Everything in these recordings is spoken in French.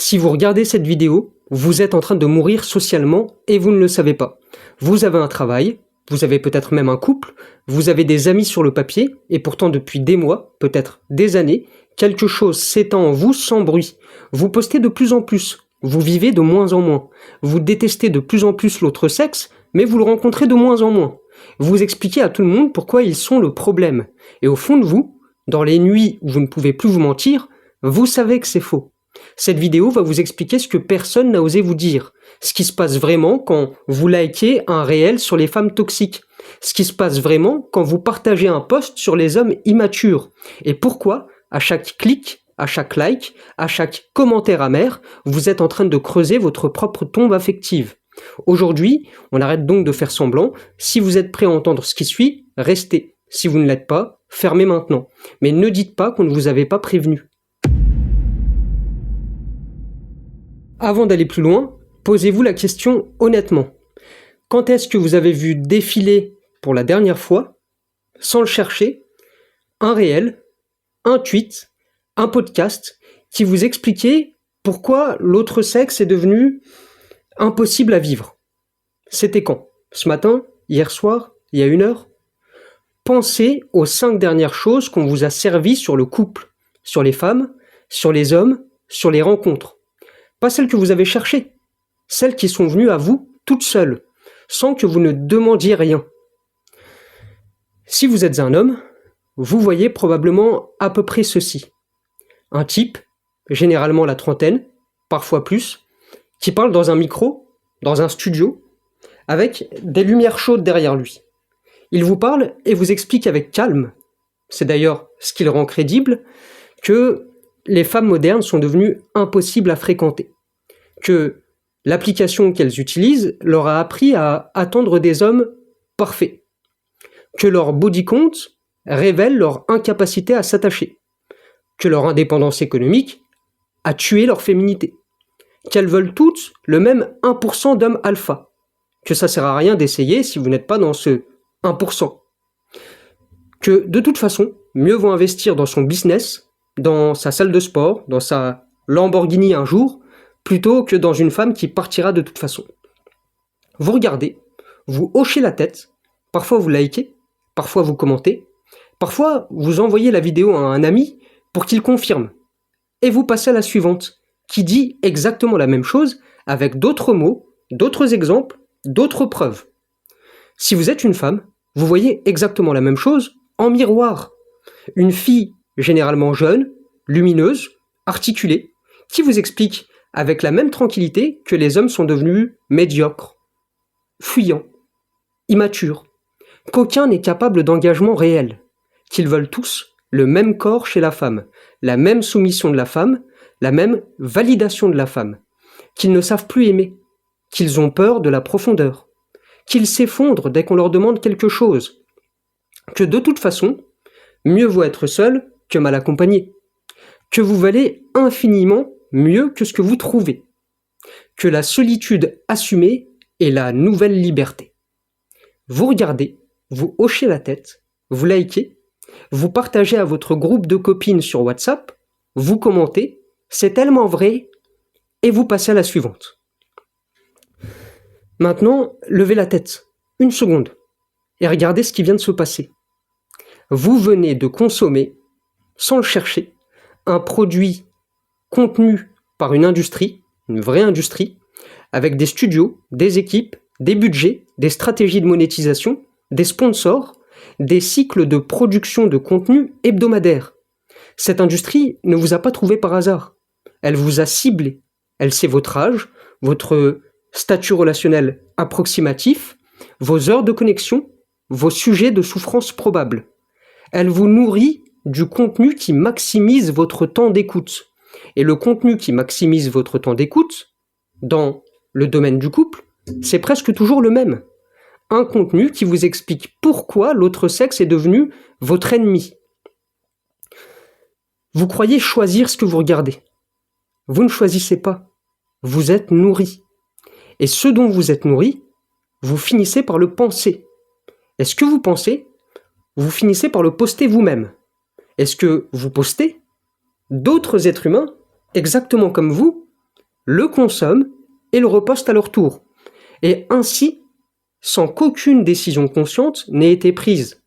Si vous regardez cette vidéo, vous êtes en train de mourir socialement et vous ne le savez pas. Vous avez un travail, vous avez peut-être même un couple, vous avez des amis sur le papier et pourtant depuis des mois, peut-être des années, quelque chose s'étend en vous sans bruit. Vous postez de plus en plus, vous vivez de moins en moins. Vous détestez de plus en plus l'autre sexe, mais vous le rencontrez de moins en moins. Vous expliquez à tout le monde pourquoi ils sont le problème. Et au fond de vous, dans les nuits où vous ne pouvez plus vous mentir, vous savez que c'est faux. Cette vidéo va vous expliquer ce que personne n'a osé vous dire, ce qui se passe vraiment quand vous likez un réel sur les femmes toxiques, ce qui se passe vraiment quand vous partagez un post sur les hommes immatures, et pourquoi, à chaque clic, à chaque like, à chaque commentaire amer, vous êtes en train de creuser votre propre tombe affective. Aujourd'hui, on arrête donc de faire semblant. Si vous êtes prêt à entendre ce qui suit, restez. Si vous ne l'êtes pas, fermez maintenant. Mais ne dites pas qu'on ne vous avait pas prévenu. Avant d'aller plus loin, posez-vous la question honnêtement. Quand est-ce que vous avez vu défiler pour la dernière fois, sans le chercher, un réel, un tweet, un podcast qui vous expliquait pourquoi l'autre sexe est devenu impossible à vivre? C'était quand? Ce matin? Hier soir? Il y a 1 heure? Pensez aux 5 dernières choses qu'on vous a servies sur le couple, sur les femmes, sur les hommes, sur les rencontres. Pas celles que vous avez cherchées, celles qui sont venues à vous toutes seules, sans que vous ne demandiez rien. Si vous êtes un homme, vous voyez probablement à peu près ceci. Un type, généralement la trentaine, parfois plus, qui parle dans un micro, dans un studio, avec des lumières chaudes derrière lui. Il vous parle et vous explique avec calme, c'est d'ailleurs ce qui le rend crédible, que les femmes modernes sont devenues impossibles à fréquenter, que l'application qu'elles utilisent leur a appris à attendre des hommes parfaits, que leur body count révèle leur incapacité à s'attacher, que leur indépendance économique a tué leur féminité, qu'elles veulent toutes le même 1% d'hommes alpha, que ça sert à rien d'essayer si vous n'êtes pas dans ce 1%, que de toute façon, mieux vaut investir dans son business, dans sa salle de sport, dans sa Lamborghini un jour, plutôt que dans une femme qui partira de toute façon. Vous regardez, vous hochez la tête, parfois vous likez, parfois vous commentez, parfois vous envoyez la vidéo à un ami pour qu'il confirme, et vous passez à la suivante, qui dit exactement la même chose, avec d'autres mots, d'autres exemples, d'autres preuves. Si vous êtes une femme, vous voyez exactement la même chose en miroir. Une fille généralement jeune, lumineuse, articulée, qui vous explique avec la même tranquillité que les hommes sont devenus médiocres, fuyants, immatures, qu'aucun n'est capable d'engagement réel, qu'ils veulent tous le même corps chez la femme, la même soumission de la femme, la même validation de la femme, qu'ils ne savent plus aimer, qu'ils ont peur de la profondeur, qu'ils s'effondrent dès qu'on leur demande quelque chose, que de toute façon, mieux vaut être seul que mal accompagné, que vous valez infiniment mieux que ce que vous trouvez, que la solitude assumée est la nouvelle liberté. Vous regardez, vous hochez la tête, vous likez, vous partagez à votre groupe de copines sur WhatsApp, vous commentez, c'est tellement vrai, et vous passez à la suivante. Maintenant, levez la tête, 1 seconde, et regardez ce qui vient de se passer. Vous venez de consommer, sans le chercher, un produit contenu par une industrie, une vraie industrie, avec des studios, des équipes, des budgets, des stratégies de monétisation, des sponsors, des cycles de production de contenu hebdomadaires. Cette industrie ne vous a pas trouvé par hasard. Elle vous a ciblé. Elle sait votre âge, votre statut relationnel approximatif, vos heures de connexion, vos sujets de souffrance probables. Elle vous nourrit du contenu qui maximise votre temps d'écoute. Et le contenu qui maximise votre temps d'écoute, dans le domaine du couple, c'est presque toujours le même. Un contenu qui vous explique pourquoi l'autre sexe est devenu votre ennemi. Vous croyez choisir ce que vous regardez. Vous ne choisissez pas. Vous êtes nourri. Et ce dont vous êtes nourri, vous finissez par le penser. Et ce que vous pensez, vous finissez par le poster vous-même. Et ce que vous postez, d'autres êtres humains, exactement comme vous, le consomment et le repostent à leur tour. Et ainsi, sans qu'aucune décision consciente n'ait été prise,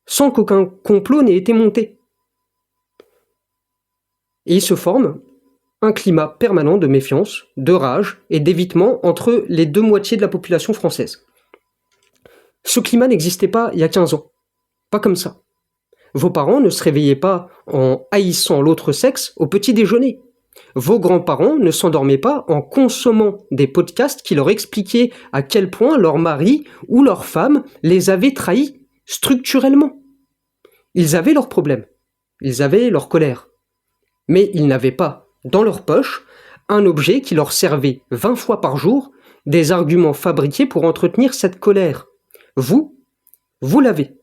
sans qu'aucun complot n'ait été monté. Et il se forme un climat permanent de méfiance, de rage et d'évitement entre les deux moitiés de la population française. Ce climat n'existait pas il y a 15 ans. Pas comme ça. Vos parents ne se réveillaient pas en haïssant l'autre sexe au petit déjeuner. Vos grands-parents ne s'endormaient pas en consommant des podcasts qui leur expliquaient à quel point leur mari ou leur femme les avait trahis structurellement. Ils avaient leurs problèmes, ils avaient leur colère, mais ils n'avaient pas, dans leur poche, un objet qui leur servait 20 fois par jour, des arguments fabriqués pour entretenir cette colère. Vous l'avez,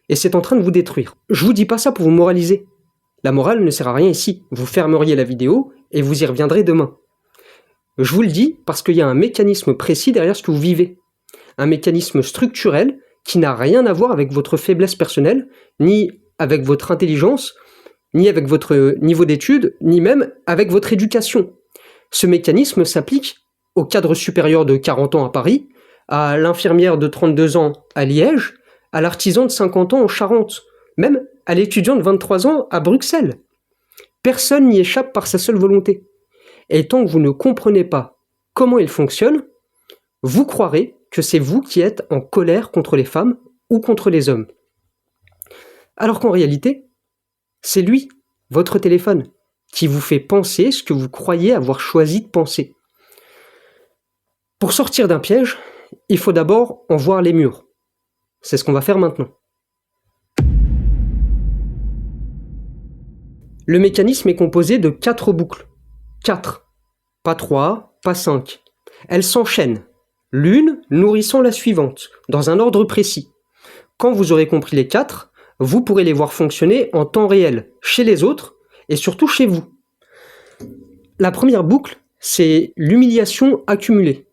et c'est en train de vous détruire. Je vous dis pas ça pour vous moraliser. La morale ne sert à rien ici. Vous fermeriez la vidéo et vous y reviendrez demain. Je vous le dis parce qu'il y a un mécanisme précis derrière ce que vous vivez. Un mécanisme structurel qui n'a rien à voir avec votre faiblesse personnelle, ni avec votre intelligence, ni avec votre niveau d'études, ni même avec votre éducation. Ce mécanisme s'applique au cadre supérieur de 40 ans à Paris, à l'infirmière de 32 ans à Liège, à l'artisan de 50 ans en Charente, même à l'étudiant de 23 ans à Bruxelles. Personne n'y échappe par sa seule volonté. Et tant que vous ne comprenez pas comment il fonctionne, vous croirez que c'est vous qui êtes en colère contre les femmes ou contre les hommes. Alors qu'en réalité, c'est lui, votre téléphone, qui vous fait penser ce que vous croyez avoir choisi de penser. Pour sortir d'un piège, il faut d'abord en voir les murs. C'est ce qu'on va faire maintenant. Le mécanisme est composé de 4 boucles. 4. Pas 3, pas 5. Elles s'enchaînent, l'une nourrissant la suivante, dans un ordre précis. Quand vous aurez compris les 4, vous pourrez les voir fonctionner en temps réel, chez les autres, et surtout chez vous. La première boucle, c'est l'humiliation accumulée.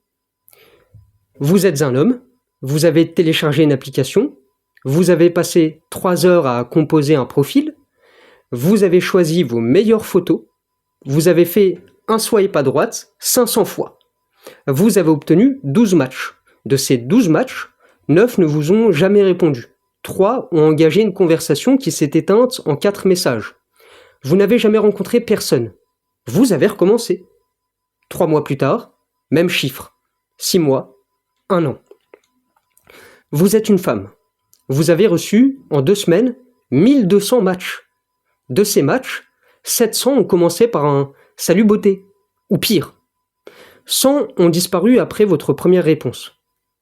Vous êtes un homme, vous avez téléchargé une application, vous avez passé 3 heures à composer un profil, vous avez choisi vos meilleures photos, vous avez fait un swipe à droite 500 fois. Vous avez obtenu 12 matchs. De ces 12 matchs, 9 ne vous ont jamais répondu. 3 ont engagé une conversation qui s'est éteinte en 4 messages. Vous n'avez jamais rencontré personne. Vous avez recommencé. 3 mois plus tard, même chiffre. 6 mois, 1 an. Vous êtes une femme. Vous avez reçu, en 2 semaines, 1200 matchs. De ces matchs, 700 ont commencé par un « salut beauté » ou pire. 100 ont disparu après votre première réponse.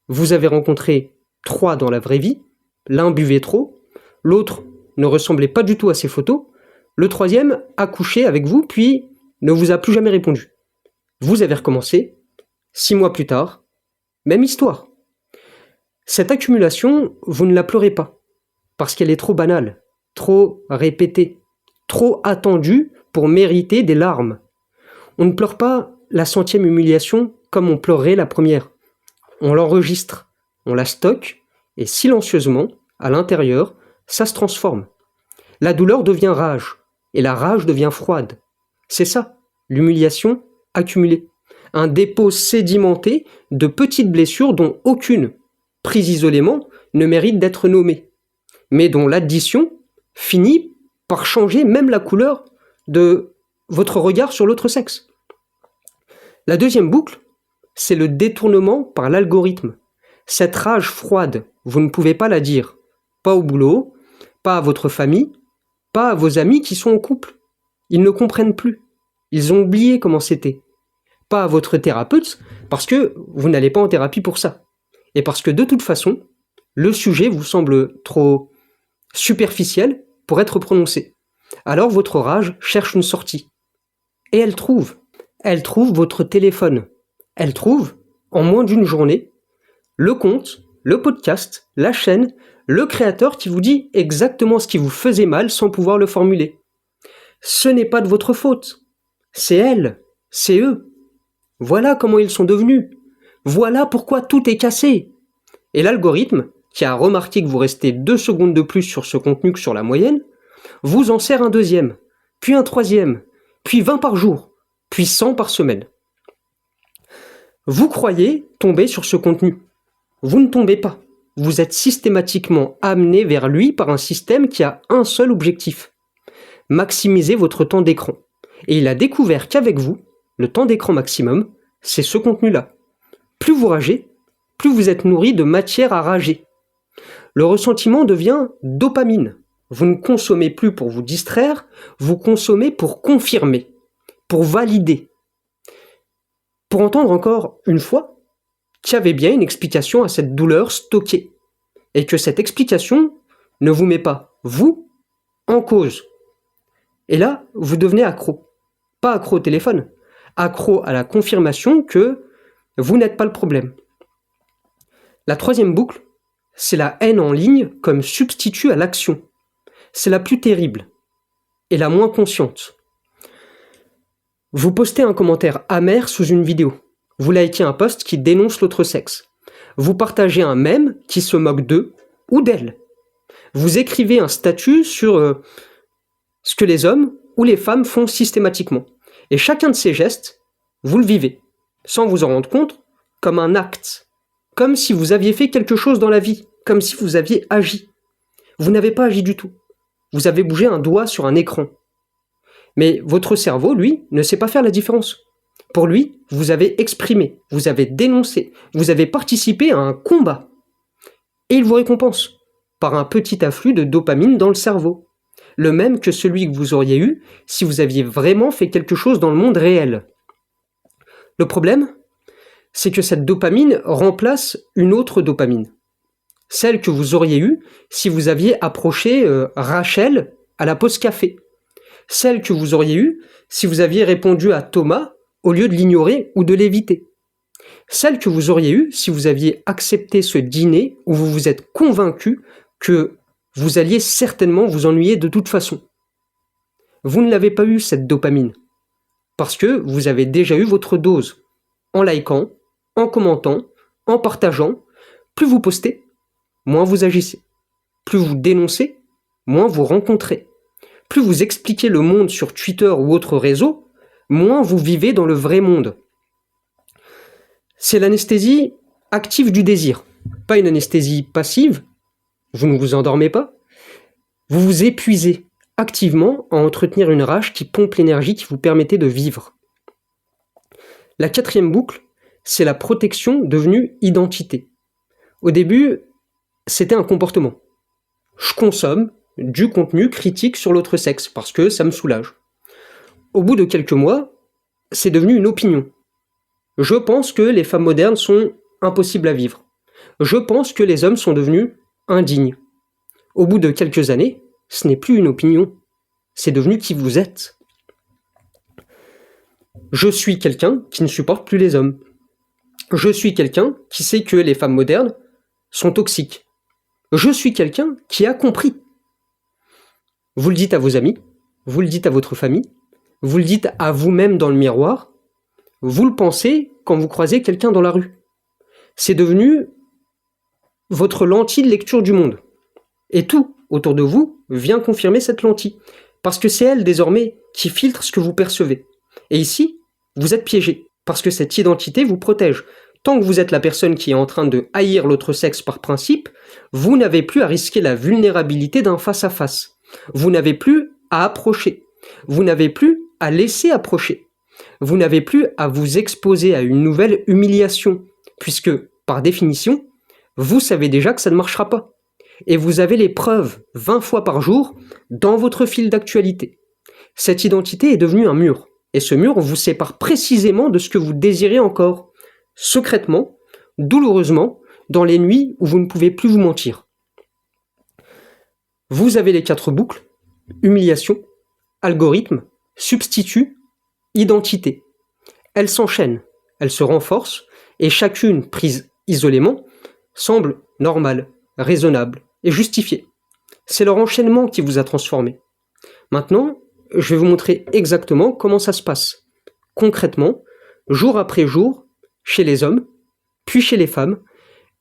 Vous avez rencontré 3 dans la vraie vie, l'un buvait trop, l'autre ne ressemblait pas du tout à ses photos, le troisième a couché avec vous puis ne vous a plus jamais répondu. Vous avez recommencé, 6 mois plus tard, même histoire. Cette accumulation, vous ne la pleurez pas, parce qu'elle est trop banale, trop répétée, trop attendue pour mériter des larmes. On ne pleure pas la 100e humiliation comme on pleurerait la première. On l'enregistre, on la stocke, et silencieusement, à l'intérieur, ça se transforme. La douleur devient rage, et la rage devient froide. C'est ça, l'humiliation accumulée. Un dépôt sédimenté de petites blessures dont aucune, prise isolément, ne mérite d'être nommée, mais dont l'addition finit par changer même la couleur de votre regard sur l'autre sexe. La deuxième boucle, c'est le détournement par l'algorithme. Cette rage froide, vous ne pouvez pas la dire. Pas au boulot, pas à votre famille, pas à vos amis qui sont en couple. Ils ne comprennent plus. Ils ont oublié comment c'était. Pas à votre thérapeute, parce que vous n'allez pas en thérapie pour ça. Et parce que de toute façon, le sujet vous semble trop superficiel pour être prononcé. Alors votre rage cherche une sortie. Et elle trouve. Elle trouve votre téléphone. Elle trouve, en moins d'une journée, le compte, le podcast, la chaîne, le créateur qui vous dit exactement ce qui vous faisait mal sans pouvoir le formuler. Ce n'est pas de votre faute. C'est elle, c'est eux. Voilà comment ils sont devenus. Voilà pourquoi tout est cassé. Et l'algorithme, qui a remarqué que vous restez 2 secondes de plus sur ce contenu que sur la moyenne, vous en sert un deuxième, puis un troisième, puis 20 par jour, puis 100 par semaine. Vous croyez tomber sur ce contenu. Vous ne tombez pas. Vous êtes systématiquement amené vers lui par un système qui a un seul objectif: maximiser votre temps d'écran. Et il a découvert qu'avec vous, le temps d'écran maximum, c'est ce contenu-là. Plus vous ragez, plus vous êtes nourri de matière à rager. Le ressentiment devient dopamine. Vous ne consommez plus pour vous distraire, vous consommez pour confirmer, pour valider. Pour entendre encore une fois qu'il y avait bien une explication à cette douleur stockée, et que cette explication ne vous met pas, vous, en cause. Et là, vous devenez accro. Pas accro au téléphone, accro à la confirmation que vous n'êtes pas le problème. La troisième boucle, c'est la haine en ligne comme substitut à l'action. C'est la plus terrible et la moins consciente. Vous postez un commentaire amer sous une vidéo. Vous likez un post qui dénonce l'autre sexe. Vous partagez un mème qui se moque d'eux ou d'elle. Vous écrivez un statut sur ce que les hommes ou les femmes font systématiquement. Et chacun de ces gestes, vous le vivez, sans vous en rendre compte, comme un acte. Comme si vous aviez fait quelque chose dans la vie, comme si vous aviez agi. Vous n'avez pas agi du tout. Vous avez bougé un doigt sur un écran. Mais votre cerveau, lui, ne sait pas faire la différence. Pour lui, vous avez exprimé, vous avez dénoncé, vous avez participé à un combat. Et il vous récompense par un petit afflux de dopamine dans le cerveau. Le même que celui que vous auriez eu si vous aviez vraiment fait quelque chose dans le monde réel. Le problème, c'est que cette dopamine remplace une autre dopamine. Celle que vous auriez eue si vous aviez approché Rachel à la pause café. Celle que vous auriez eue si vous aviez répondu à Thomas au lieu de l'ignorer ou de l'éviter. Celle que vous auriez eue si vous aviez accepté ce dîner où vous vous êtes convaincu que vous alliez certainement vous ennuyer de toute façon. Vous ne l'avez pas eu, cette dopamine, parce que vous avez déjà eu votre dose. En likant, en commentant, en partageant, plus vous postez, moins vous agissez. Plus vous dénoncez, moins vous rencontrez. Plus vous expliquez le monde sur Twitter ou autre réseau, moins vous vivez dans le vrai monde. C'est l'anesthésie active du désir, pas une anesthésie passive. Vous ne vous endormez pas. Vous vous épuisez activement à entretenir une rage qui pompe l'énergie qui vous permettait de vivre. La quatrième boucle, c'est la protection devenue identité. Au début, c'était un comportement. Je consomme du contenu critique sur l'autre sexe parce que ça me soulage. Au bout de quelques mois, c'est devenu une opinion. Je pense que les femmes modernes sont impossibles à vivre. Je pense que les hommes sont devenus indignes. Au bout de quelques années, ce n'est plus une opinion, c'est devenu qui vous êtes. Je suis quelqu'un qui ne supporte plus les hommes. Je suis quelqu'un qui sait que les femmes modernes sont toxiques. Je suis quelqu'un qui a compris. Vous le dites à vos amis, vous le dites à votre famille, vous le dites à vous-même dans le miroir, vous le pensez quand vous croisez quelqu'un dans la rue. C'est devenu votre lentille de lecture du monde. Et tout autour de vous vient confirmer cette lentille. Parce que c'est elle désormais qui filtre ce que vous percevez. Et ici, vous êtes piégé. Parce que cette identité vous protège. Tant que vous êtes la personne qui est en train de haïr l'autre sexe par principe, vous n'avez plus à risquer la vulnérabilité d'un face-à-face. Vous n'avez plus à approcher. Vous n'avez plus à laisser approcher. Vous n'avez plus à vous exposer à une nouvelle humiliation. Puisque, par définition, vous savez déjà que ça ne marchera pas. Et vous avez les preuves 20 fois par jour dans votre fil d'actualité. Cette identité est devenue un mur. Et ce mur vous sépare précisément de ce que vous désirez encore. Secrètement, douloureusement, dans les nuits où vous ne pouvez plus vous mentir. Vous avez les 4 boucles: humiliation, algorithme, substitut, identité. Elles s'enchaînent, elles se renforcent, et chacune, prise isolément, semble normale, raisonnable et justifiée. C'est leur enchaînement qui vous a transformé. Maintenant, je vais vous montrer exactement comment ça se passe. Concrètement, jour après jour, chez les hommes, puis chez les femmes,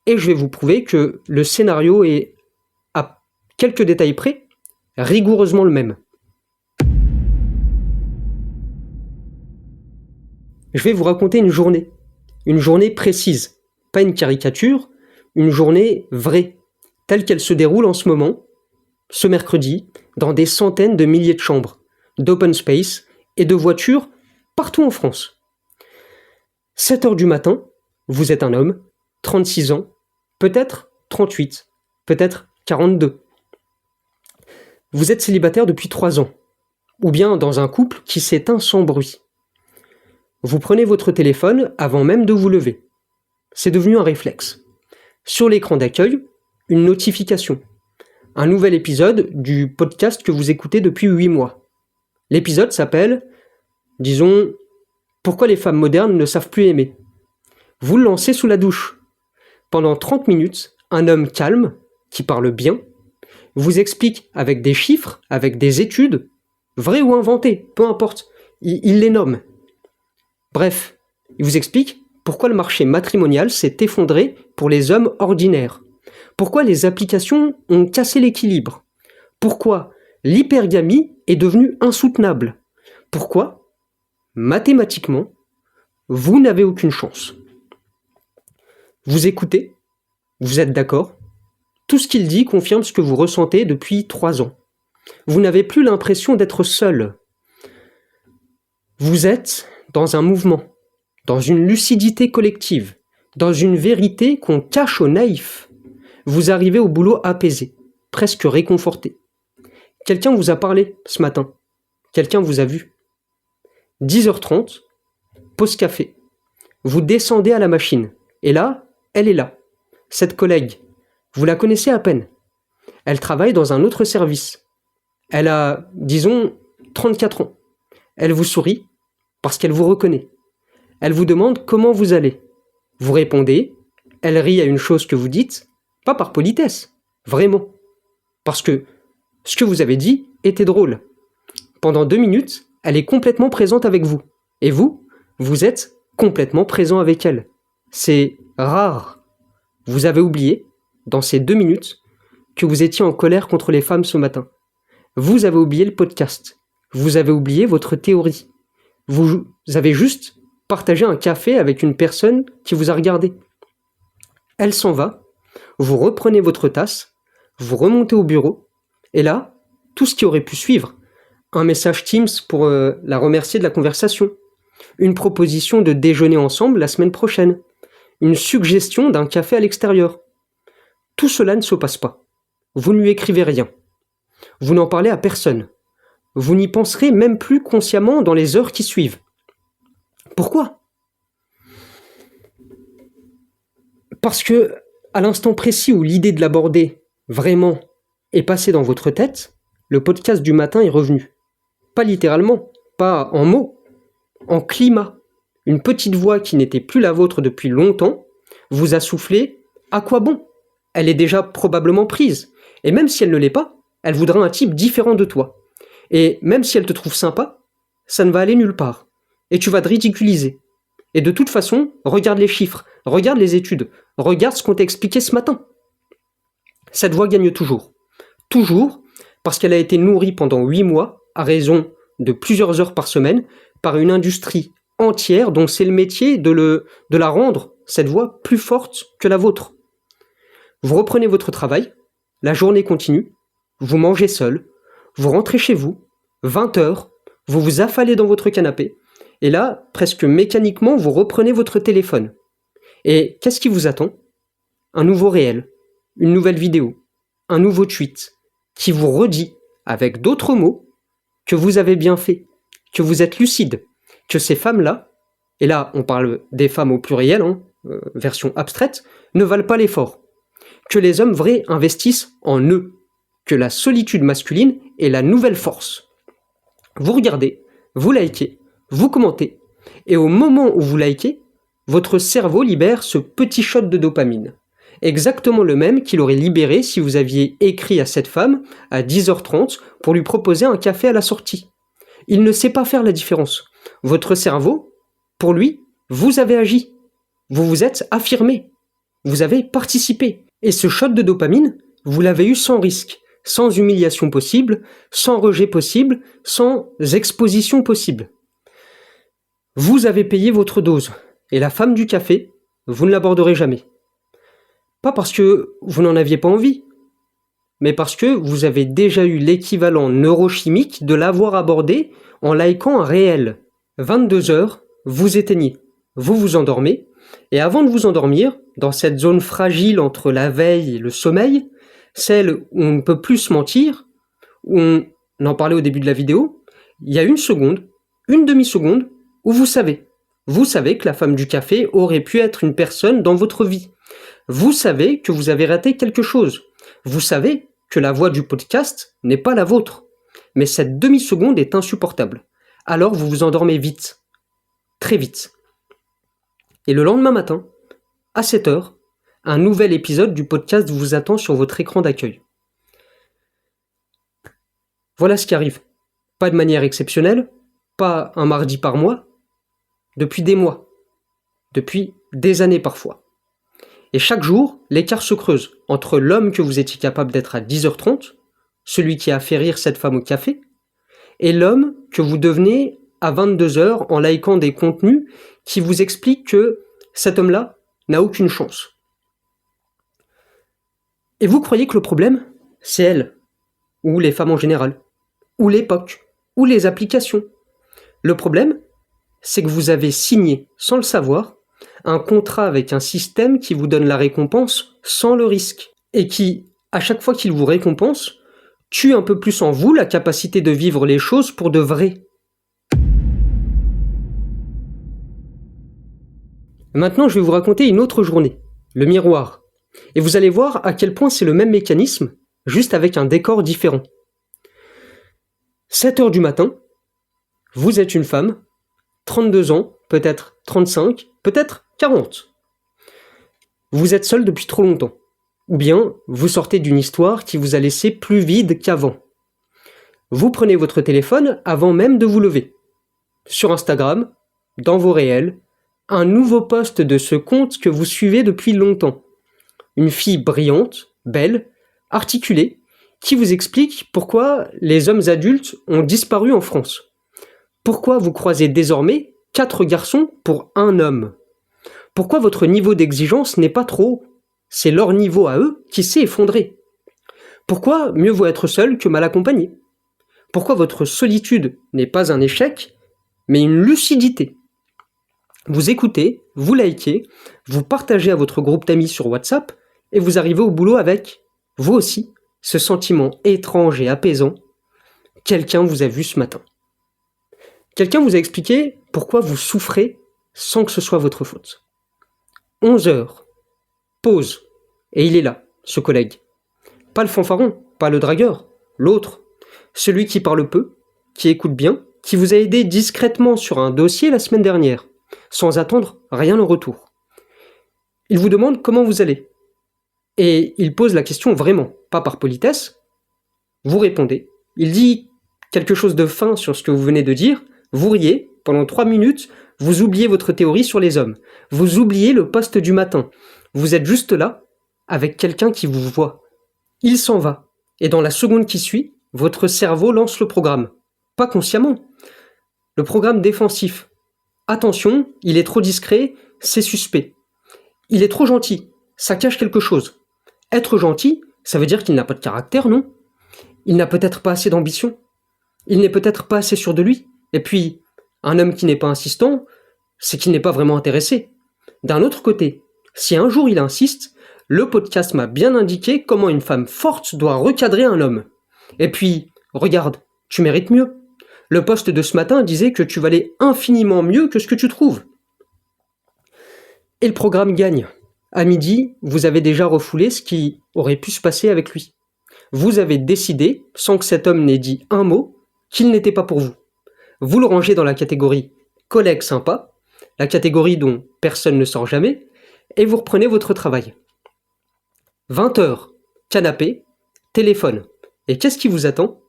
et je vais vous prouver que le scénario est, à quelques détails près, rigoureusement le même. Je vais vous raconter une journée précise, pas une caricature, une journée vraie, telle qu'elle se déroule en ce moment, ce mercredi, dans des centaines de milliers de chambres, d'open space et de voitures partout en France. 7 heures du matin, vous êtes un homme, 36 ans, peut-être 38, peut-être 42. Vous êtes célibataire depuis 3 ans, ou bien dans un couple qui s'éteint sans bruit. Vous prenez votre téléphone avant même de vous lever. C'est devenu un réflexe. Sur l'écran d'accueil, une notification. Un nouvel épisode du podcast que vous écoutez depuis 8 mois. L'épisode s'appelle, disons, Pourquoi les femmes modernes ne savent plus aimer. Vous le lancez sous la douche. Pendant 30 minutes, un homme calme, qui parle bien, vous explique avec des chiffres, avec des études, vraies ou inventées, peu importe, il les nomme. Bref, il vous explique pourquoi le marché matrimonial s'est effondré pour les hommes ordinaires. Pourquoi les applications ont cassé l'équilibre. Pourquoi l'hypergamie est devenue insoutenable. Pourquoi, mathématiquement, vous n'avez aucune chance. Vous écoutez, vous êtes d'accord. Tout ce qu'il dit confirme ce que vous ressentez depuis 3 ans. Vous n'avez plus l'impression d'être seul. Vous êtes dans un mouvement, dans une lucidité collective, dans une vérité qu'on cache aux naïfs. Vous arrivez au boulot apaisé, presque réconforté. Quelqu'un vous a parlé ce matin. Quelqu'un vous a vu. 10h30, pause café. Vous descendez à la machine. Et là, elle est là. Cette collègue, vous la connaissez à peine. Elle travaille dans un autre service. Elle a, disons, 34 ans. Elle vous sourit parce qu'elle vous reconnaît. Elle vous demande comment vous allez. Vous répondez, elle rit à une chose que vous dites, pas par politesse, vraiment. Parce que ce que vous avez dit était drôle. Pendant 2 minutes, elle est complètement présente avec vous. Et vous, vous êtes complètement présent avec elle. C'est rare. Vous avez oublié, dans ces 2 minutes, que vous étiez en colère contre les femmes ce matin. Vous avez oublié le podcast. Vous avez oublié votre théorie. Vous avez juste partagé un café avec une personne qui vous a regardé. Elle s'en va, vous reprenez votre tasse, vous remontez au bureau, et là, tout ce qui aurait pu suivre, un message Teams pour la remercier de la conversation, une proposition de déjeuner ensemble la semaine prochaine, une suggestion d'un café à l'extérieur. Tout cela ne se passe pas. Vous ne lui écrivez rien. Vous n'en parlez à personne. Vous n'y penserez même plus consciemment dans les heures qui suivent. Pourquoi ? Parce que, à l'instant précis où l'idée de l'aborder, vraiment, est passée dans votre tête, le podcast du matin est revenu. Pas littéralement, pas en mots, en climat. Une petite voix qui n'était plus la vôtre depuis longtemps vous a soufflé « À quoi bon ? Elle est déjà probablement prise. Et même si elle ne l'est pas, elle voudra un type différent de toi. Et même si elle te trouve sympa, ça ne va aller nulle part. Et tu vas te ridiculiser. Et de toute façon, regarde les chiffres, regarde les études, regarde ce qu'on t'a expliqué ce matin. » Cette voix gagne toujours. Toujours, parce qu'elle a été nourrie pendant 8 mois, à raison de plusieurs heures par semaine, par une industrie entière dont c'est le métier de la rendre, cette voix, plus forte que la vôtre. Vous reprenez votre travail, la journée continue, vous mangez seul, vous rentrez chez vous, 20 heures, vous vous affalez dans votre canapé, et là, presque mécaniquement, vous reprenez votre téléphone. Et qu'est-ce qui vous attend ? Un nouveau réel, une nouvelle vidéo, un nouveau tweet, qui vous redit, avec d'autres mots, que vous avez bien fait, que vous êtes lucide, que ces femmes-là, et là on parle des femmes au pluriel, version abstraite, ne valent pas l'effort, que les hommes vrais investissent en eux, que la solitude masculine est la nouvelle force. Vous regardez, vous likez, vous commentez, et au moment où vous likez, votre cerveau libère ce petit shot de dopamine. Exactement le même qu'il aurait libéré si vous aviez écrit à cette femme à 10h30 pour lui proposer un café à la sortie. Il ne sait pas faire la différence. Votre cerveau, pour lui, vous avez agi. Vous vous êtes affirmé. Vous avez participé. Et ce shot de dopamine, vous l'avez eu sans risque, sans humiliation possible, sans rejet possible, sans exposition possible. Vous avez payé votre dose, et la femme du café, vous ne l'aborderez jamais. Pas parce que vous n'en aviez pas envie, mais parce que vous avez déjà eu l'équivalent neurochimique de l'avoir abordé en likant un réel. 22 heures, vous éteignez, vous vous endormez, et avant de vous endormir, dans cette zone fragile entre la veille et le sommeil, celle où on ne peut plus se mentir, où on en parlait au début de la vidéo, il y a une seconde, une demi-seconde, où vous savez que la femme du café aurait pu être une personne dans votre vie. Vous savez que vous avez raté quelque chose. Vous savez que la voix du podcast n'est pas la vôtre. Mais cette demi-seconde est insupportable. Alors vous vous endormez vite. Très vite. Et le lendemain matin, à 7 heures, un nouvel épisode du podcast vous attend sur votre écran d'accueil. Voilà ce qui arrive. Pas de manière exceptionnelle, pas un mardi par mois, depuis des mois, depuis des années parfois. Et chaque jour, l'écart se creuse entre l'homme que vous étiez capable d'être à 10h30, celui qui a fait rire cette femme au café, et l'homme que vous devenez à 22h en likant des contenus qui vous expliquent que cet homme-là n'a aucune chance. Et vous croyez que le problème, c'est elle, ou les femmes en général, ou l'époque, ou les applications. Le problème, c'est que vous avez signé, sans le savoir, un contrat avec un système qui vous donne la récompense sans le risque, et qui, à chaque fois qu'il vous récompense, tue un peu plus en vous la capacité de vivre les choses pour de vrai. Maintenant, je vais vous raconter une autre journée, le miroir. Et vous allez voir à quel point c'est le même mécanisme, juste avec un décor différent. 7 heures du matin, vous êtes une femme, 32 ans, peut-être 35, peut-être 40. Vous êtes seule depuis trop longtemps. Ou bien, vous sortez d'une histoire qui vous a laissé plus vide qu'avant. Vous prenez votre téléphone avant même de vous lever. Sur Instagram, dans vos réels, un nouveau post de ce compte que vous suivez depuis longtemps. Une fille brillante, belle, articulée, qui vous explique pourquoi les hommes adultes ont disparu en France. Pourquoi vous croisez désormais 4 garçons pour un homme. Pourquoi votre niveau d'exigence n'est pas trop haut. C'est leur niveau à eux qui s'est effondré. Pourquoi mieux vaut être seul que mal accompagné. Pourquoi votre solitude n'est pas un échec, mais une lucidité. Vous écoutez, vous likez, vous partagez à votre groupe d'amis sur WhatsApp, et vous arrivez au boulot avec, vous aussi, ce sentiment étrange et apaisant. Quelqu'un vous a vu ce matin. Quelqu'un vous a expliqué pourquoi vous souffrez sans que ce soit votre faute. 11 heures. Pause. Et il est là, ce collègue. Pas le fanfaron, pas le dragueur, l'autre. Celui qui parle peu, qui écoute bien, qui vous a aidé discrètement sur un dossier la semaine dernière, sans attendre rien en retour. Il vous demande comment vous allez. Et il pose la question vraiment, pas par politesse. Vous répondez. Il dit quelque chose de fin sur ce que vous venez de dire. Vous riez. Pendant 3 minutes, vous oubliez votre théorie sur les hommes. Vous oubliez le poste du matin. Vous êtes juste là, avec quelqu'un qui vous voit. Il s'en va. Et dans la seconde qui suit, votre cerveau lance le programme. Pas consciemment. Le programme défensif. Attention, il est trop discret, c'est suspect. Il est trop gentil, ça cache quelque chose. Être gentil, ça veut dire qu'il n'a pas de caractère, non? Il n'a peut-être pas assez d'ambition. Il n'est peut-être pas assez sûr de lui. Et puis, un homme qui n'est pas insistant, c'est qu'il n'est pas vraiment intéressé. D'un autre côté, si un jour il insiste, le podcast m'a bien indiqué comment une femme forte doit recadrer un homme. Et puis, regarde, tu mérites mieux. Le post de ce matin disait que tu valais infiniment mieux que ce que tu trouves. Et le programme gagne. À midi, vous avez déjà refoulé ce qui aurait pu se passer avec lui. Vous avez décidé, sans que cet homme n'ait dit un mot, qu'il n'était pas pour vous. Vous le rangez dans la catégorie collègue sympa, la catégorie dont personne ne sort jamais, et vous reprenez votre travail. 20 heures, canapé, téléphone. Et qu'est-ce qui vous attend?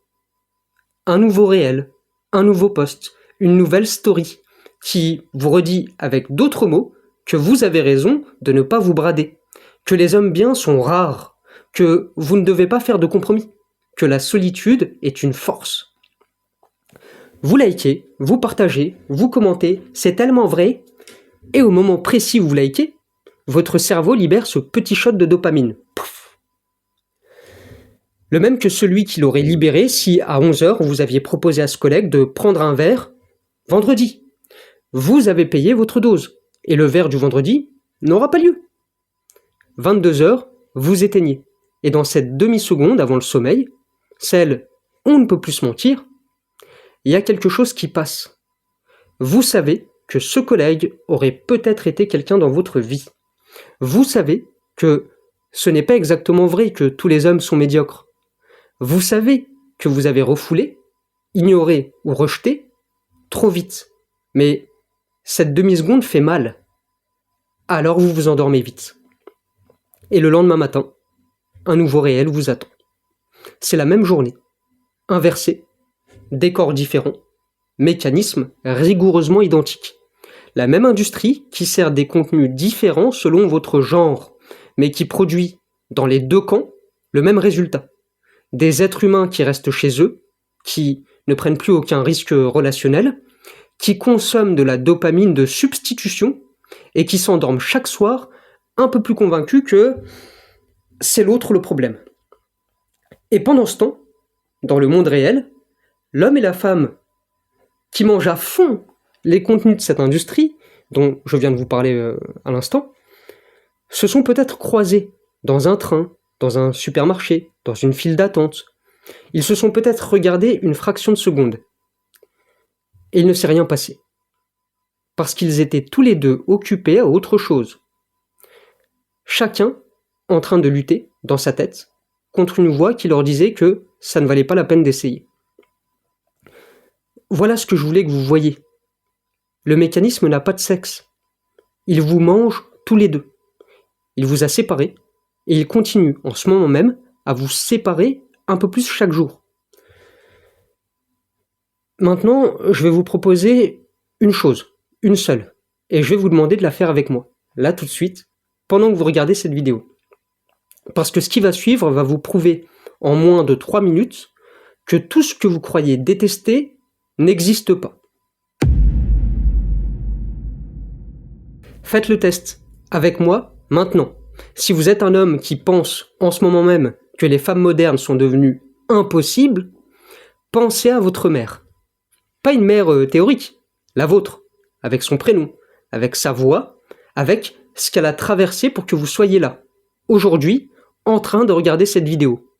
Un nouveau réel, un nouveau post, une nouvelle story, qui vous redit avec d'autres mots que vous avez raison de ne pas vous brader, que les hommes bien sont rares, que vous ne devez pas faire de compromis, que la solitude est une force. Vous likez, vous partagez, vous commentez, c'est tellement vrai, et au moment précis où vous likez, votre cerveau libère ce petit shot de dopamine. Pouf. Le même que celui qu'il aurait libéré si à 11h vous aviez proposé à ce collègue de prendre un verre vendredi. Vous avez payé votre dose, et le verre du vendredi n'aura pas lieu. 22h, vous éteignez. Et dans cette demi-seconde avant le sommeil, celle « on ne peut plus se mentir », il y a quelque chose qui passe. Vous savez que ce collègue aurait peut-être été quelqu'un dans votre vie. Vous savez que ce n'est pas exactement vrai que tous les hommes sont médiocres. Vous savez que vous avez refoulé, ignoré ou rejeté trop vite. Mais cette demi-seconde fait mal. Alors vous vous endormez vite. Et le lendemain matin, un nouveau réel vous attend. C'est la même journée, inversée, décor différent, mécanisme rigoureusement identique. La même industrie qui sert des contenus différents selon votre genre, mais qui produit, dans les deux camps, le même résultat. Des êtres humains qui restent chez eux, qui ne prennent plus aucun risque relationnel, qui consomment de la dopamine de substitution et qui s'endorment chaque soir un peu plus convaincus que c'est l'autre le problème. Et pendant ce temps, dans le monde réel, l'homme et la femme qui mangent à fond les contenus de cette industrie, dont je viens de vous parler à l'instant, se sont peut-être croisés dans un train, dans un supermarché, dans une file d'attente. Ils se sont peut-être regardés une fraction de seconde. Et il ne s'est rien passé. Parce qu'ils étaient tous les deux occupés à autre chose. Chacun en train de lutter, dans sa tête, contre une voix qui leur disait que ça ne valait pas la peine d'essayer. Voilà ce que je voulais que vous voyiez. Le mécanisme n'a pas de sexe. Il vous mange tous les deux. Il vous a séparés, et il continue en ce moment même à vous séparer un peu plus chaque jour. Maintenant, je vais vous proposer une chose, une seule, et je vais vous demander de la faire avec moi, là tout de suite, pendant que vous regardez cette vidéo. Parce que ce qui va suivre va vous prouver en moins de 3 minutes que tout ce que vous croyez détester n'existe pas. Faites le test avec moi maintenant. Si vous êtes un homme qui pense en ce moment même que les femmes modernes sont devenues impossibles, pensez à votre mère. Pas une mère théorique, la vôtre, avec son prénom, avec sa voix, avec ce qu'elle a traversé pour que vous soyez là, aujourd'hui, en train de regarder cette vidéo.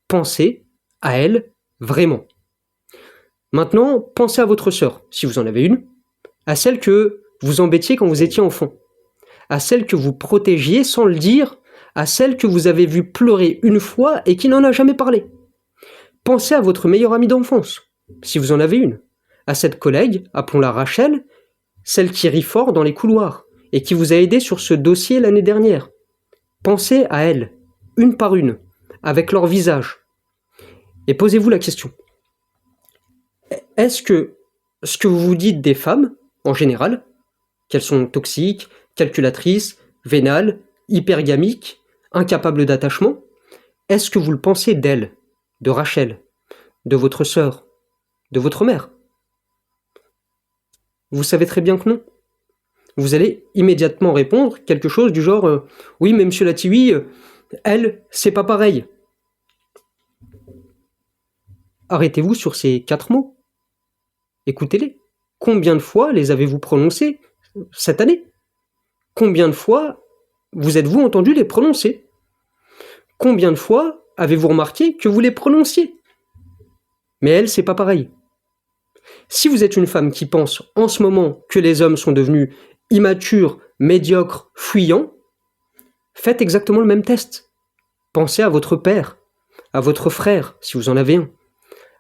Pensez à elle vraiment. Maintenant, pensez à votre sœur, si vous en avez une, à celle que vous embêtiez quand vous étiez enfant, à celle que vous protégiez sans le dire, à celle que vous avez vue pleurer une fois et qui n'en a jamais parlé. Pensez à votre meilleure amie d'enfance, si vous en avez une, à cette collègue, appelons-la Rachel, celle qui rit fort dans les couloirs et qui vous a aidé sur ce dossier l'année dernière. Pensez à elle, une par une, avec leur visage. Et posez-vous la question. Est-ce que ce que vous vous dites des femmes, en général, qu'elles sont toxiques, calculatrices, vénales, hypergamiques, incapables d'attachement, est-ce que vous le pensez d'elle, de Rachel, de votre sœur, de votre mère? Vous savez très bien que non. Vous allez immédiatement répondre quelque chose du genre « Oui, mais monsieur Latiwi, elle, c'est pas pareil. » Arrêtez-vous sur ces 4 mots. Écoutez-les. Combien de fois les avez-vous prononcés cette année? Combien de fois vous êtes-vous entendu les prononcer? Combien de fois avez-vous remarqué que vous les prononciez? Mais elle, c'est pas pareil. Si vous êtes une femme qui pense en ce moment que les hommes sont devenus immatures, médiocres, fuyants, faites exactement le même test. Pensez à votre père, à votre frère, si vous en avez un,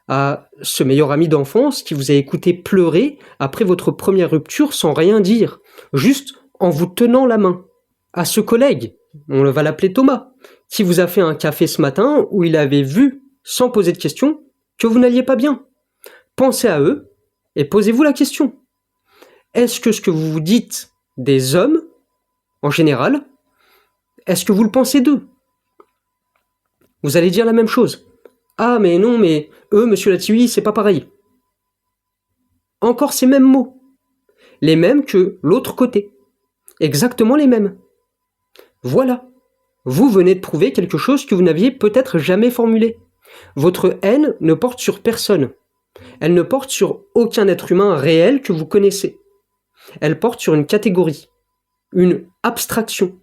à ce meilleur ami d'enfance qui vous a écouté pleurer après votre première rupture sans rien dire, juste en vous tenant la main. À ce collègue, on va l'appeler Thomas, qui vous a fait un café ce matin où il avait vu, sans poser de questions, que vous n'alliez pas bien. Pensez à eux et posez-vous la question. Est-ce que ce que vous vous dites des hommes, en général, est-ce que vous le pensez d'eux? Vous allez dire la même chose. Ah mais non, mais eux, monsieur Latiwi, c'est pas pareil. encore ces mêmes mots, les mêmes que l'autre côté, exactement les mêmes. Voilà, vous venez de prouver quelque chose que vous n'aviez peut-être jamais formulé. Votre haine ne porte sur personne. Elle ne porte sur aucun être humain réel que vous connaissez. Elle porte sur une catégorie, une abstraction,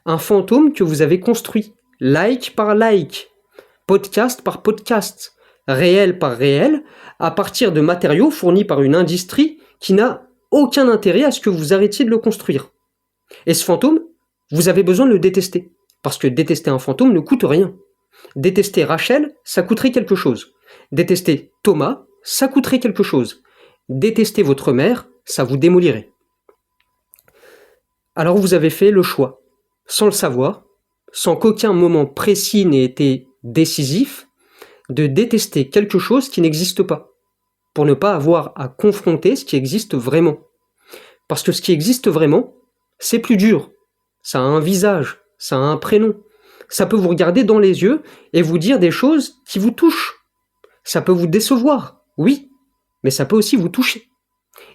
un fantôme que vous avez construit, like par like, podcast par podcast, réel par réel, à partir de matériaux fournis par une industrie qui n'a aucun intérêt à ce que vous arrêtiez de le construire. Et ce fantôme, vous avez besoin de le détester, parce que détester un fantôme ne coûte rien. Détester Rachel, ça coûterait quelque chose. Détester Thomas, ça coûterait quelque chose. Détester votre mère, ça vous démolirait. Alors vous avez fait le choix, sans le savoir, sans qu'aucun moment précis n'ait été décisif, de détester quelque chose qui n'existe pas, pour ne pas avoir à confronter ce qui existe vraiment. Parce que ce qui existe vraiment, c'est plus dur. Ça a un visage, ça a un prénom. Ça peut vous regarder dans les yeux et vous dire des choses qui vous touchent. Ça peut vous décevoir, oui, mais ça peut aussi vous toucher.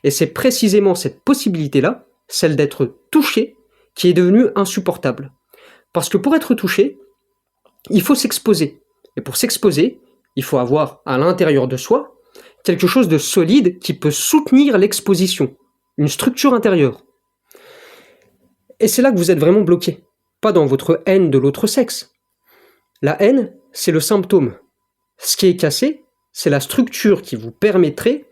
Et c'est précisément cette possibilité-là, celle d'être touché, qui est devenue insupportable. Parce que pour être touché, il faut s'exposer. Et pour s'exposer, il faut avoir à l'intérieur de soi quelque chose de solide qui peut soutenir l'exposition, une structure intérieure. Et c'est là que vous êtes vraiment bloqué, pas dans votre haine de l'autre sexe. La haine, c'est le symptôme. Ce qui est cassé, c'est la structure qui vous permettrait,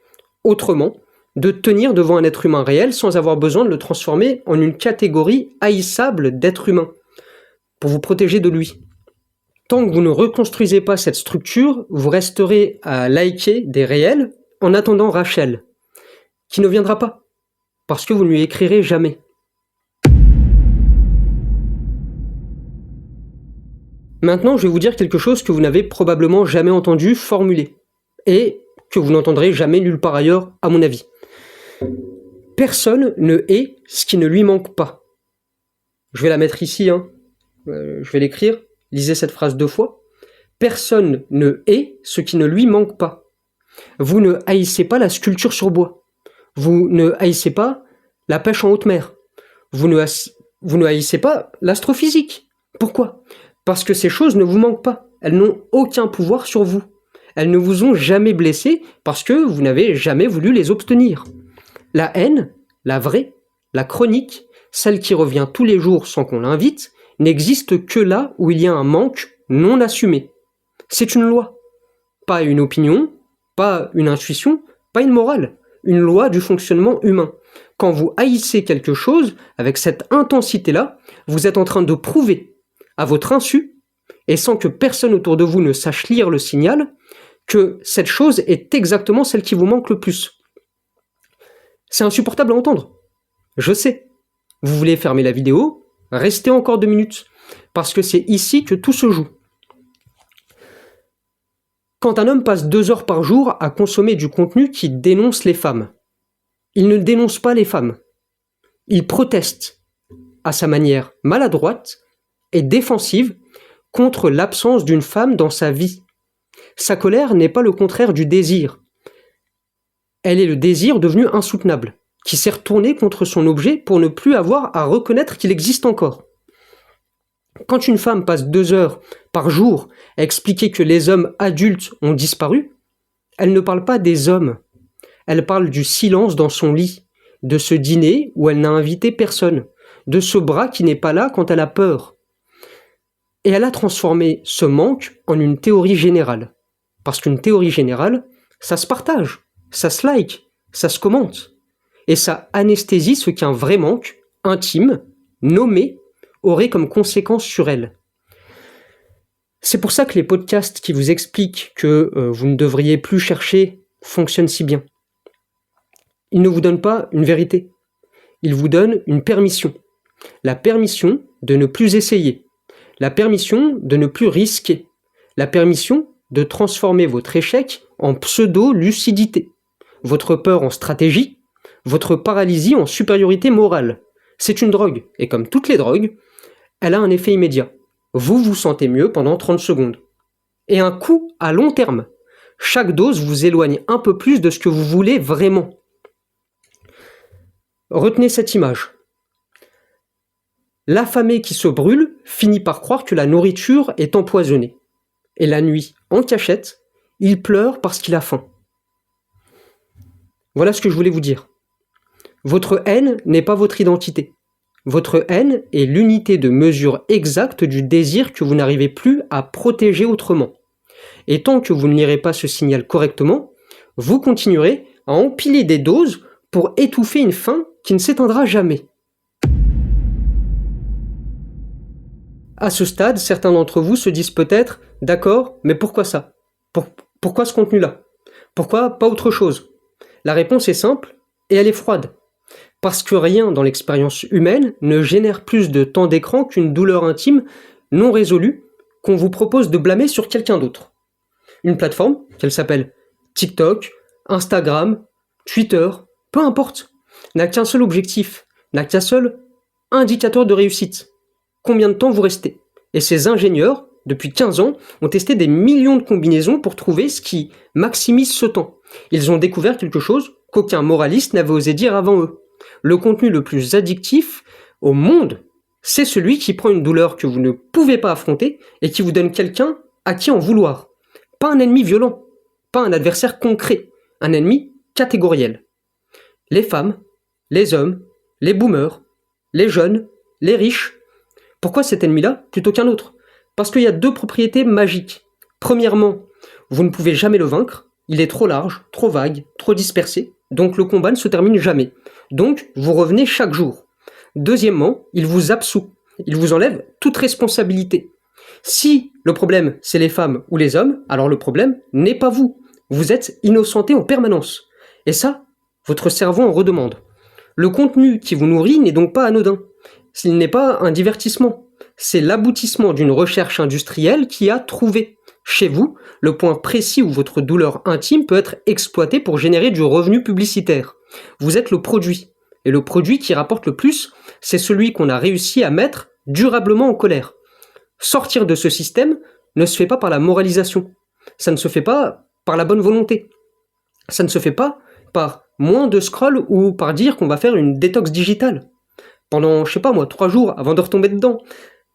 autrement, de tenir devant un être humain réel sans avoir besoin de le transformer en une catégorie haïssable d'être humain, pour vous protéger de lui. Tant que vous ne reconstruisez pas cette structure, vous resterez à liker des réels en attendant Rachel, qui ne viendra pas, parce que vous ne lui écrirez jamais. Maintenant, je vais vous dire quelque chose que vous n'avez probablement jamais entendu formuler, et que vous n'entendrez jamais nulle part ailleurs, à mon avis. Personne ne hait ce qui ne lui manque pas. Je vais la mettre ici, je vais l'écrire. Lisez cette phrase 2 fois. Personne ne hait ce qui ne lui manque pas. Vous ne haïssez pas la sculpture sur bois. Vous ne haïssez pas la pêche en haute mer. Vous ne haïssez pas l'astrophysique. Pourquoi ? Parce que ces choses ne vous manquent pas. Elles n'ont aucun pouvoir sur vous. Elles ne vous ont jamais blessé parce que vous n'avez jamais voulu les obtenir. La haine, la vraie, la chronique, celle qui revient tous les jours sans qu'on l'invite, n'existe que là où il y a un manque non assumé. C'est une loi. Pas une opinion, pas une intuition, pas une morale. Une loi du fonctionnement humain. Quand vous haïssez quelque chose, avec cette intensité-là, vous êtes en train de prouver, à votre insu, et sans que personne autour de vous ne sache lire le signal, que cette chose est exactement celle qui vous manque le plus. C'est insupportable à entendre. Je sais. Vous voulez fermer la vidéo, restez encore 2 minutes, parce que c'est ici que tout se joue. Quand un homme passe 2 heures par jour à consommer du contenu qui dénonce les femmes, il ne dénonce pas les femmes. Il proteste, à sa manière maladroite et défensive, contre l'absence d'une femme dans sa vie. Sa colère n'est pas le contraire du désir. Elle est le désir devenu insoutenable, qui s'est retourné contre son objet pour ne plus avoir à reconnaître qu'il existe encore. Quand une femme passe 2 heures par jour à expliquer que les hommes adultes ont disparu, elle ne parle pas des hommes. Elle parle du silence dans son lit, de ce dîner où elle n'a invité personne, de ce bras qui n'est pas là quand elle a peur. Et elle a transformé ce manque en une théorie générale. Parce qu'une théorie générale, ça se partage, ça se like, ça se commente. Et ça anesthésie ce qu'un vrai manque, intime, nommé, aurait comme conséquence sur elle. C'est pour ça que les podcasts qui vous expliquent que vous ne devriez plus chercher fonctionnent si bien. Ils ne vous donnent pas une vérité. Ils vous donnent une permission. La permission de ne plus essayer. La permission de ne plus risquer. La permission de transformer votre échec en pseudo-lucidité. Votre peur en stratégie. Votre paralysie en supériorité morale. C'est une drogue. Et comme toutes les drogues, elle a un effet immédiat. Vous vous sentez mieux pendant 30 secondes. Et un coût à long terme. Chaque dose vous éloigne un peu plus de ce que vous voulez vraiment. Retenez cette image. L'affamé qui se brûle finit par croire que la nourriture est empoisonnée. Et la nuit, en cachette, il pleure parce qu'il a faim. Voilà ce que je voulais vous dire. Votre haine n'est pas votre identité. Votre haine est l'unité de mesure exacte du désir que vous n'arrivez plus à protéger autrement. Et tant que vous ne lirez pas ce signal correctement, vous continuerez à empiler des doses pour étouffer une faim qui ne s'éteindra jamais. À ce stade, certains d'entre vous se disent peut-être « D'accord, mais pourquoi ça ? Pourquoi ce contenu-là ? Pourquoi pas autre chose ?» La réponse est simple et elle est froide. Parce que rien dans l'expérience humaine ne génère plus de temps d'écran qu'une douleur intime non résolue qu'on vous propose de blâmer sur quelqu'un d'autre. Une plateforme, qu'elle s'appelle TikTok, Instagram, Twitter, peu importe, n'a qu'un seul objectif, n'a qu'un seul indicateur de réussite. Combien de temps vous restez ? Et ces ingénieurs, depuis 15 ans, ont testé des millions de combinaisons pour trouver ce qui maximise ce temps. Ils ont découvert quelque chose qu'aucun moraliste n'avait osé dire avant eux. Le contenu le plus addictif au monde, c'est celui qui prend une douleur que vous ne pouvez pas affronter et qui vous donne quelqu'un à qui en vouloir. Pas un ennemi violent, pas un adversaire concret, un ennemi catégoriel. Les femmes, les hommes, les boomers, les jeunes, les riches. Pourquoi cet ennemi-là plutôt qu'un autre ? Parce qu'il y a deux propriétés magiques. Premièrement, vous ne pouvez jamais le vaincre, il est trop large, trop vague, trop dispersé, donc le combat ne se termine jamais. Donc, vous revenez chaque jour. Deuxièmement, il vous absout, il vous enlève toute responsabilité. Si le problème, c'est les femmes ou les hommes, alors le problème n'est pas vous. Vous êtes innocenté en permanence. Et ça, votre cerveau en redemande. Le contenu qui vous nourrit n'est donc pas anodin. Il n'est pas un divertissement. C'est l'aboutissement d'une recherche industrielle qui a trouvé, chez vous, le point précis où votre douleur intime peut être exploitée pour générer du revenu publicitaire. Vous êtes le produit. Et le produit qui rapporte le plus, c'est celui qu'on a réussi à mettre durablement en colère. Sortir de ce système ne se fait pas par la moralisation. Ça ne se fait pas par la bonne volonté. Ça ne se fait pas par moins de scroll ou par dire qu'on va faire une détox digitale. Pendant, 3 jours avant de retomber dedans.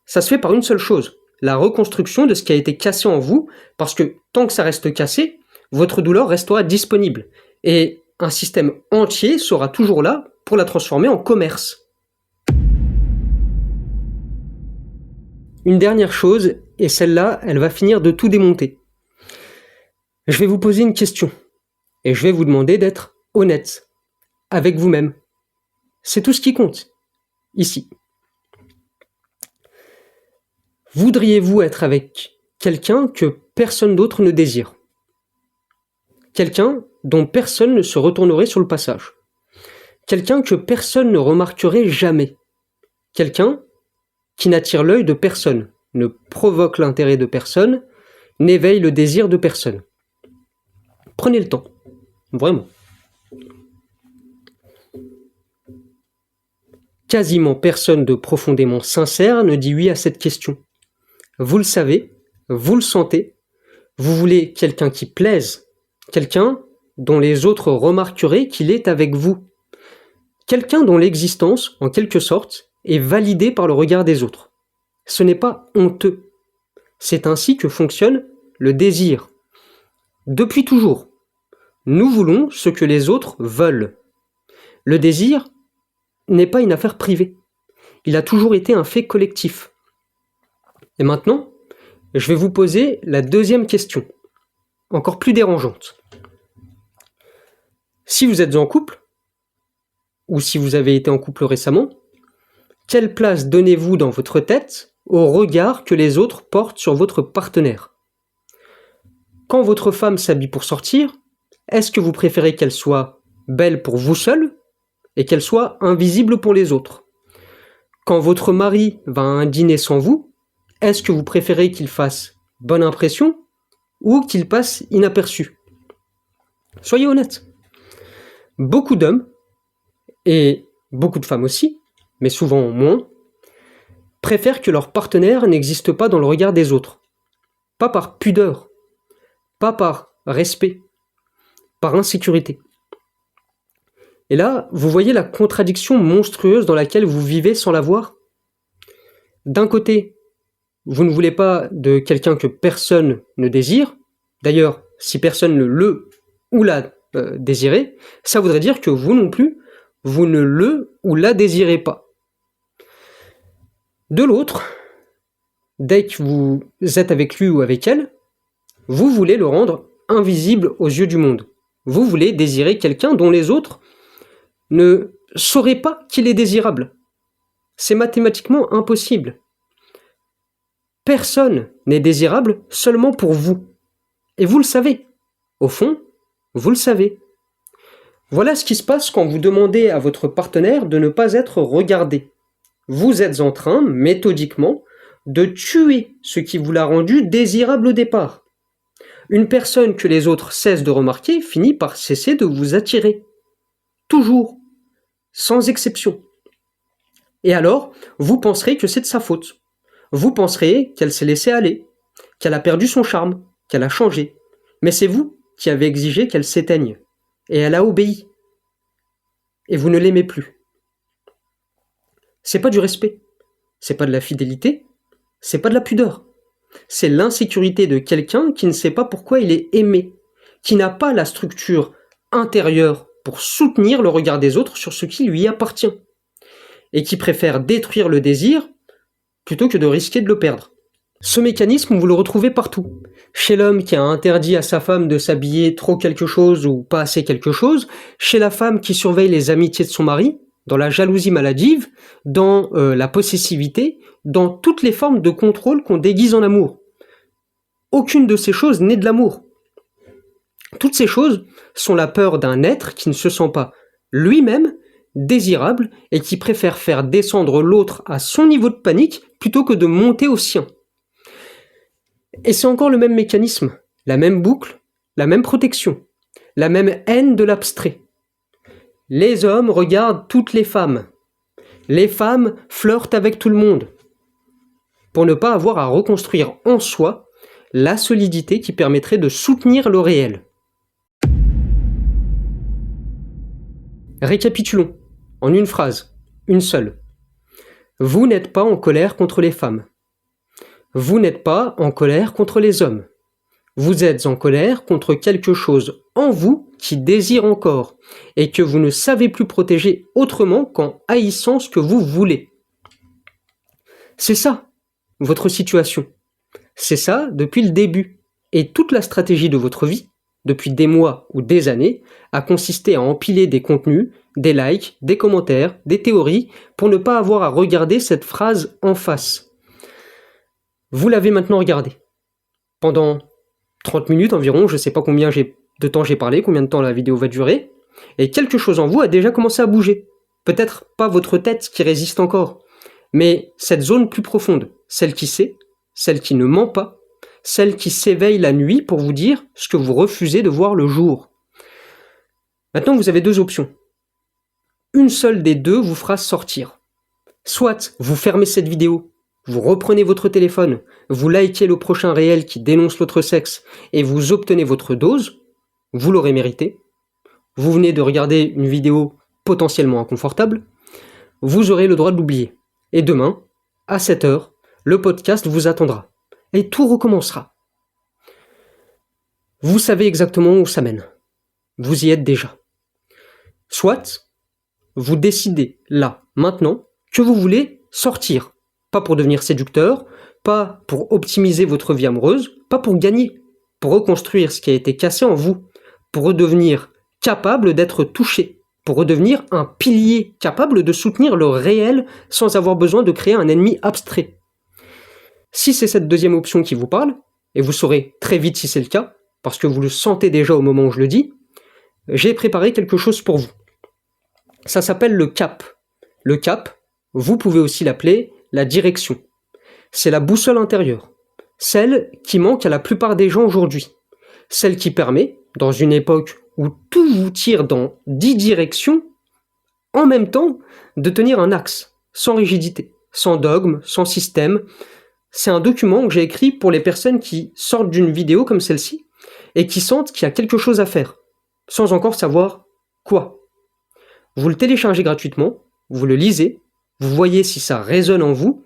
Ça se fait par une seule chose, la reconstruction de ce qui a été cassé en vous, parce que tant que ça reste cassé, votre douleur restera disponible. Et un système entier sera toujours là pour la transformer en commerce. Une dernière chose, et celle-là, elle va finir de tout démonter. Je vais vous poser une question, et je vais vous demander d'être honnête avec vous-même. C'est tout ce qui compte, ici. Voudriez-vous être avec quelqu'un que personne d'autre ne désire ? Quelqu'un dont personne ne se retournerait sur le passage ? Quelqu'un que personne ne remarquerait jamais ? Quelqu'un qui n'attire l'œil de personne, ne provoque l'intérêt de personne, n'éveille le désir de personne. Prenez le temps, vraiment. Quasiment personne de profondément sincère ne dit oui à cette question. Vous le savez, vous le sentez, vous voulez quelqu'un qui plaise, quelqu'un dont les autres remarqueraient qu'il est avec vous, quelqu'un dont l'existence, en quelque sorte, est validée par le regard des autres. Ce n'est pas honteux. C'est ainsi que fonctionne le désir. Depuis toujours, nous voulons ce que les autres veulent. Le désir n'est pas une affaire privée. Il a toujours été un fait collectif. Et maintenant, je vais vous poser la deuxième question, encore plus dérangeante. Si vous êtes en couple, ou si vous avez été en couple récemment, quelle place donnez-vous dans votre tête au regard que les autres portent sur votre partenaire ? Quand votre femme s'habille pour sortir, est-ce que vous préférez qu'elle soit belle pour vous seul et qu'elle soit invisible pour les autres ? Quand votre mari va à un dîner sans vous, est-ce que vous préférez qu'il fasse bonne impression ou qu'il passe inaperçu ? Soyez honnête. Beaucoup d'hommes, et beaucoup de femmes aussi, mais souvent moins, préfèrent que leur partenaire n'existe pas dans le regard des autres. Pas par pudeur, pas par respect, par insécurité. Et là, vous voyez la contradiction monstrueuse dans laquelle vous vivez sans la voir? D'un côté, vous ne voulez pas de quelqu'un que personne ne désire. D'ailleurs, si personne ne le ou la désirez, ça voudrait dire que vous non plus, vous ne le ou la désirez pas. De l'autre, dès que vous êtes avec lui ou avec elle, vous voulez le rendre invisible aux yeux du monde. Vous voulez désirer quelqu'un dont les autres ne sauraient pas qu'il est désirable. C'est mathématiquement impossible. Personne n'est désirable seulement pour vous. Et vous le savez. Au fond, vous le savez. Voilà ce qui se passe quand vous demandez à votre partenaire de ne pas être regardé. Vous êtes en train, méthodiquement, de tuer ce qui vous l'a rendu désirable au départ. Une personne que les autres cessent de remarquer finit par cesser de vous attirer. Toujours. Sans exception. Et alors, vous penserez que c'est de sa faute. Vous penserez qu'elle s'est laissée aller, qu'elle a perdu son charme, qu'elle a changé. Mais c'est vous qui avez exigé qu'elle s'éteigne. Et elle a obéi. Et vous ne l'aimez plus. C'est pas du respect. C'est pas de la fidélité. C'est pas de la pudeur. C'est l'insécurité de quelqu'un qui ne sait pas pourquoi il est aimé, qui n'a pas la structure intérieure pour soutenir le regard des autres sur ce qui lui appartient, et qui préfère détruire le désir plutôt que de risquer de le perdre. Ce mécanisme, vous le retrouvez partout. Chez l'homme qui a interdit à sa femme de s'habiller trop quelque chose ou pas assez quelque chose, chez la femme qui surveille les amitiés de son mari, dans la jalousie maladive, dans la possessivité, dans toutes les formes de contrôle qu'on déguise en amour. Aucune de ces choses n'est de l'amour. Toutes ces choses sont la peur d'un être qui ne se sent pas lui-même désirable et qui préfère faire descendre l'autre à son niveau de panique plutôt que de monter au sien. Et c'est encore le même mécanisme, la même boucle, la même protection, la même haine de l'abstrait. Les hommes regardent toutes les femmes. Les femmes flirtent avec tout le monde. Pour ne pas avoir à reconstruire en soi la solidité qui permettrait de soutenir le réel. Récapitulons, en une phrase, une seule. Vous n'êtes pas en colère contre les femmes. Vous n'êtes pas en colère contre les hommes. Vous êtes en colère contre quelque chose en vous qui désire encore et que vous ne savez plus protéger autrement qu'en haïssant ce que vous voulez. C'est ça, votre situation. C'est ça depuis le début. Et toute la stratégie de votre vie, depuis des mois ou des années, a consisté à empiler des contenus, des likes, des commentaires, des théories, pour ne pas avoir à regarder cette phrase en face. Vous l'avez maintenant regardée. Pendant 30 minutes environ, je ne sais pas combien de temps j'ai parlé, combien de temps la vidéo va durer, et quelque chose en vous a déjà commencé à bouger. Peut-être pas votre tête qui résiste encore, mais cette zone plus profonde, celle qui sait, celle qui ne ment pas, celle qui s'éveille la nuit pour vous dire ce que vous refusez de voir le jour. Maintenant, vous avez deux options. Une seule des deux vous fera sortir. Soit vous fermez cette vidéo, vous reprenez votre téléphone, vous likez le prochain réel qui dénonce l'autre sexe et vous obtenez votre dose, vous l'aurez mérité. Vous venez de regarder une vidéo potentiellement inconfortable, vous aurez le droit de l'oublier. Et demain, à 7h, le podcast vous attendra. Et tout recommencera. Vous savez exactement où ça mène. Vous y êtes déjà. Soit, vous décidez là, maintenant, que vous voulez sortir. Pas pour devenir séducteur, pas pour optimiser votre vie amoureuse, pas pour gagner, pour reconstruire ce qui a été cassé en vous, pour redevenir capable d'être touché, pour redevenir un pilier capable de soutenir le réel sans avoir besoin de créer un ennemi abstrait. Si c'est cette deuxième option qui vous parle, et vous saurez très vite si c'est le cas, parce que vous le sentez déjà au moment où je le dis, j'ai préparé quelque chose pour vous. Ça s'appelle le cap. Le cap, vous pouvez aussi l'appeler la direction. C'est la boussole intérieure, celle qui manque à la plupart des gens aujourd'hui, celle qui permet, dans une époque où tout vous tire dans 10 directions, en même temps, de tenir un axe, sans rigidité, sans dogme, sans système. C'est un document que j'ai écrit pour les personnes qui sortent d'une vidéo comme celle-ci et qui sentent qu'il y a quelque chose à faire, sans encore savoir quoi. Vous le téléchargez gratuitement, vous le lisez, vous voyez si ça résonne en vous.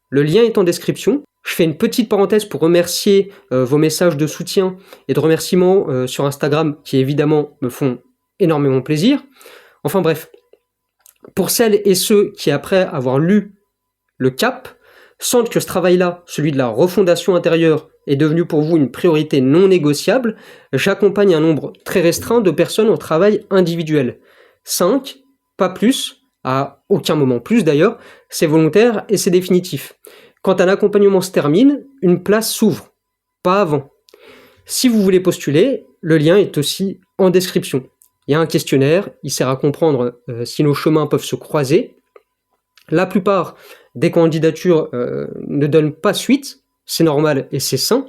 Le lien est en description. Je fais une petite parenthèse pour remercier vos messages de soutien et de remerciements sur Instagram qui évidemment me font énormément plaisir. Enfin bref, pour celles et ceux qui, après avoir lu le CAP, sentent que ce travail-là, celui de la refondation intérieure, est devenu pour vous une priorité non négociable, j'accompagne un nombre très restreint de personnes en travail individuel. 5, pas plus, à aucun moment plus d'ailleurs, c'est volontaire et c'est définitif. Quand un accompagnement se termine, une place s'ouvre, pas avant. Si vous voulez postuler, le lien est aussi en description. Il y a un questionnaire, il sert à comprendre si nos chemins peuvent se croiser. La plupart des candidatures ne donnent pas suite, c'est normal et c'est sain.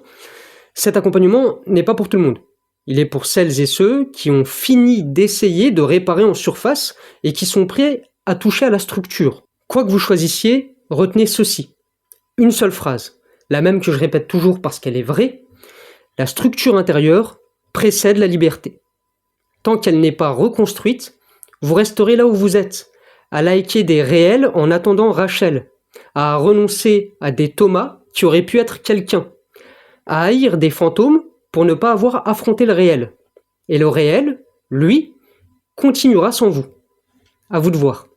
Cet accompagnement n'est pas pour tout le monde. Il est pour celles et ceux qui ont fini d'essayer de réparer en surface et qui sont prêts à toucher à la structure. Quoi que vous choisissiez, retenez ceci. Une seule phrase, la même que je répète toujours parce qu'elle est vraie. La structure intérieure précède la liberté. Tant qu'elle n'est pas reconstruite, vous resterez là où vous êtes, à liker des réels en attendant Rachel, à renoncer à des Thomas qui auraient pu être quelqu'un, à haïr des fantômes pour ne pas avoir affronté le réel. Et le réel, lui, continuera sans vous. À vous de voir.